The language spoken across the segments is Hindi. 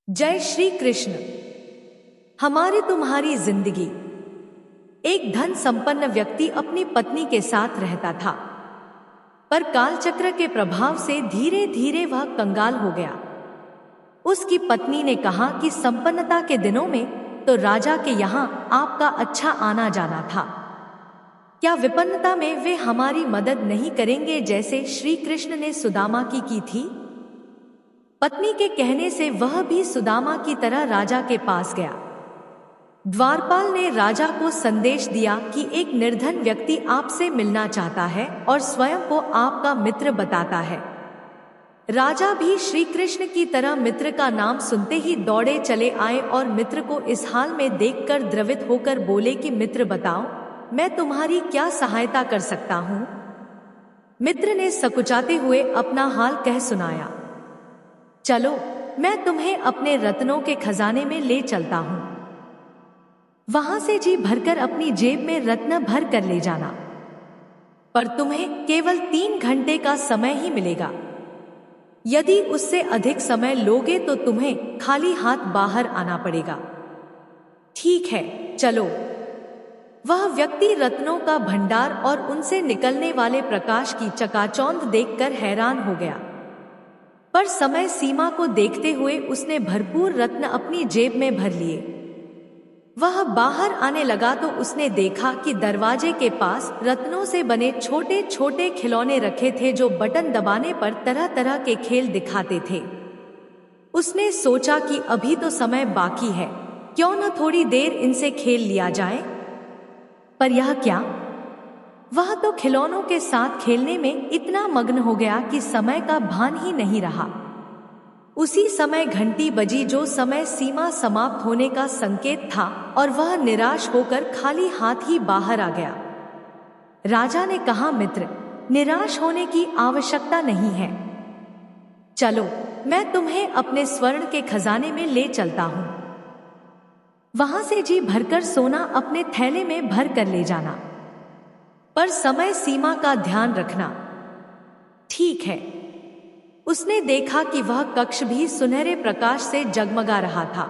जय श्री कृष्ण। हमारी तुम्हारी जिंदगी। एक धन संपन्न व्यक्ति अपनी पत्नी के साथ रहता था, पर कालचक्र के प्रभाव से धीरे धीरे वह कंगाल हो गया। उसकी पत्नी ने कहा कि संपन्नता के दिनों में तो राजा के यहाँ आपका अच्छा आना जाना था, क्या विपन्नता में वे हमारी मदद नहीं करेंगे जैसे श्री कृष्ण ने सुदामा की थी। पत्नी के कहने से वह भी सुदामा की तरह राजा के पास गया। द्वारपाल ने राजा को संदेश दिया कि एक निर्धन व्यक्ति आपसे मिलना चाहता है और स्वयं को आपका मित्र बताता है। राजा भी श्री कृष्ण की तरह मित्र का नाम सुनते ही दौड़े चले आए और मित्र को इस हाल में देखकर द्रवित होकर बोले कि मित्र बताओ, मैं तुम्हारी क्या सहायता कर सकता हूँ। मित्र ने सकुचाते हुए अपना हाल कह सुनाया। चलो, मैं तुम्हें अपने रत्नों के खजाने में ले चलता हूं। वहां से जी भरकर अपनी जेब में रत्न भर कर ले जाना, पर तुम्हें केवल 3 घंटे का समय ही मिलेगा। यदि उससे अधिक समय लोगे तो तुम्हें खाली हाथ बाहर आना पड़ेगा। ठीक है, चलो। वह व्यक्ति रत्नों का भंडार और उनसे निकलने वाले प्रकाश की चकाचौंध देखकर हैरान हो गया, पर समय सीमा को देखते हुए उसने भरपूर रत्न अपनी जेब में भर लिए। वह बाहर आने लगा तो उसने देखा कि दरवाजे के पास रत्नों से बने छोटे छोटे खिलौने रखे थे जो बटन दबाने पर तरह तरह के खेल दिखाते थे। उसने सोचा कि अभी तो समय बाकी है, क्यों न थोड़ी देर इनसे खेल लिया जाए। पर यह क्या, वह तो खिलौनों के साथ खेलने में इतना मग्न हो गया कि समय का भान ही नहीं रहा। उसी समय घंटी बजी जो समय सीमा समाप्त होने का संकेत था और वह निराश होकर खाली हाथ ही बाहर आ गया। राजा ने कहा, मित्र, निराश होने की आवश्यकता नहीं है। चलो, मैं तुम्हें अपने स्वर्ण के खजाने में ले चलता हूं। वहां से जी भरकर सोना अपने थैले में भर कर ले जाना, पर समय सीमा का ध्यान रखना। ठीक है। उसने देखा कि वह कक्ष भी सुनहरे प्रकाश से जगमगा रहा था।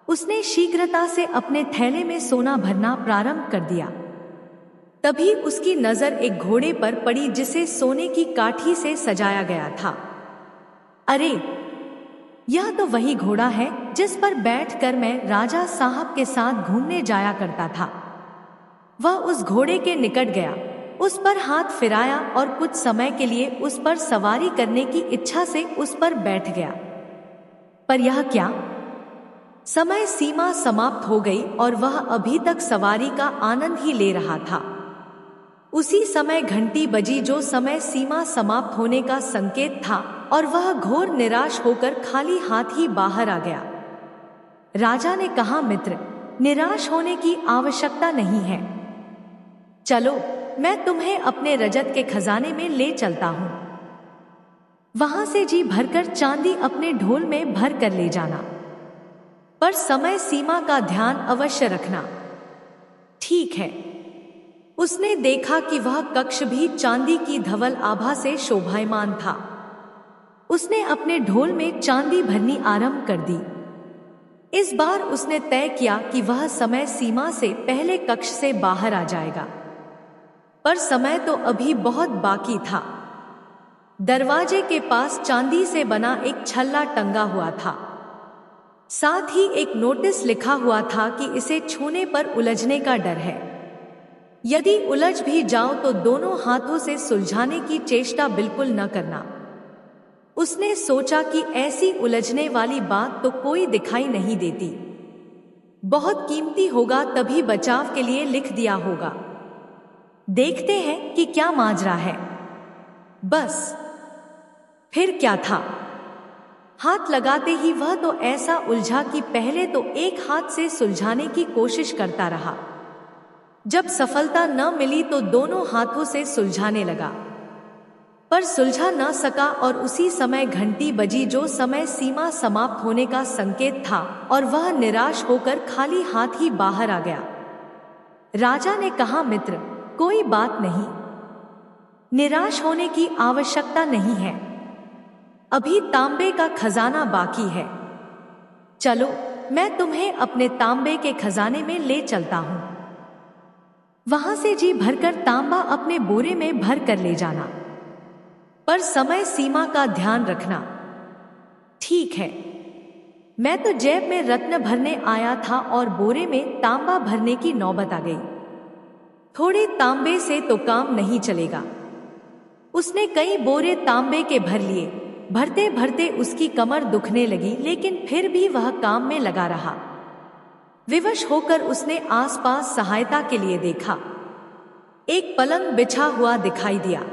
उसने शीघ्रता से अपने थैले में सोना भरना प्रारंभ कर दिया। तभी उसकी नजर एक घोड़े पर पड़ी जिसे सोने की काठी से सजाया गया था। अरे, यह तो वही घोड़ा है जिस पर बैठकर मैं राजा साहब के साथ घूमने जाया करता था। वह उस घोड़े के निकट गया, उस पर हाथ फिराया और कुछ समय के लिए उस पर सवारी करने की इच्छा से उस पर बैठ गया। पर यह क्या, समय सीमा समाप्त हो गई और वह अभी तक सवारी का आनंद ही ले रहा था। उसी समय घंटी बजी जो समय सीमा समाप्त होने का संकेत था और वह घोर निराश होकर खाली हाथ ही बाहर आ गया। राजा ने कहा, मित्र, निराश होने की आवश्यकता नहीं है। चलो, मैं तुम्हें अपने रजत के खजाने में ले चलता हूं। वहां से जी भरकर चांदी अपने ढोल में भर कर ले जाना, पर समय सीमा का ध्यान अवश्य रखना। ठीक है। उसने देखा कि वह कक्ष भी चांदी की धवल आभा से शोभायमान था। उसने अपने ढोल में चांदी भरनी आरंभ कर दी। इस बार उसने तय किया कि वह समय सीमा से पहले कक्ष से बाहर आ जाएगा, पर समय तो अभी बहुत बाकी था। दरवाजे के पास चांदी से बना एक छल्ला टंगा हुआ था। साथ ही एक नोटिस लिखा हुआ था कि इसे छूने पर उलझने का डर है। यदि उलझ भी जाओ तो दोनों हाथों से सुलझाने की चेष्टा बिल्कुल न करना। उसने सोचा कि ऐसी उलझने वाली बात तो कोई दिखाई नहीं देती, बहुत कीमती होगा, तभी बचाव के लिए लिख दिया होगा। देखते हैं कि क्या माजरा है। बस, फिर क्या था, हाथ लगाते ही वह तो ऐसा उलझा कि पहले तो एक हाथ से सुलझाने की कोशिश करता रहा। जब सफलता न मिली तो दोनों हाथों से सुलझाने लगा, पर सुलझा न सका और उसी समय घंटी बजी जो समय सीमा समाप्त होने का संकेत था और वह निराश होकर खाली हाथ ही बाहर आ गया। राजा ने कहा, मित्र, कोई बात नहीं, निराश होने की आवश्यकता नहीं है। अभी तांबे का खजाना बाकी है। चलो, मैं तुम्हें अपने तांबे के खजाने में ले चलता हूं। वहां से जी भरकर तांबा अपने बोरे में भर कर ले जाना, पर समय सीमा का ध्यान रखना। ठीक है। मैं तो जेब में रत्न भरने आया था और बोरे में तांबा भरने की नौबत आ गई। थोड़े तांबे से तो काम नहीं चलेगा। उसने कई बोरे तांबे के भर लिए। भरते भरते उसकी कमर दुखने लगी, लेकिन फिर भी वह काम में लगा रहा। विवश होकर उसने आसपास सहायता के लिए देखा। एक पलंग बिछा हुआ दिखाई दिया।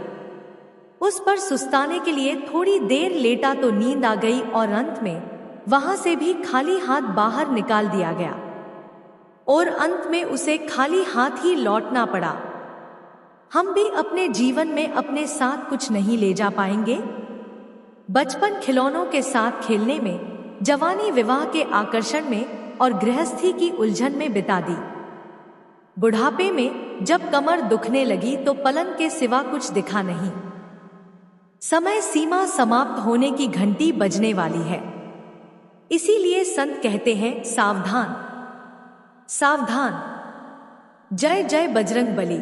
उस पर सुस्ताने के लिए थोड़ी देर लेटा तो नींद आ गई और अंत में वहां से भी खाली हाथ बाहर निकाल दिया गया और अंत में उसे खाली हाथ ही लौटना पड़ा। हम भी अपने जीवन में अपने साथ कुछ नहीं ले जा पाएंगे। बचपन खिलौनों के साथ खेलने में, जवानी विवाह के आकर्षण में और गृहस्थी की उलझन में बिता दी। बुढ़ापे में जब कमर दुखने लगी तो पलंग के सिवा कुछ दिखा नहीं। समय सीमा समाप्त होने की घंटी बजने वाली है। इसीलिए संत कहते हैं, सावधान सावधान। जय जय बजरंग बली।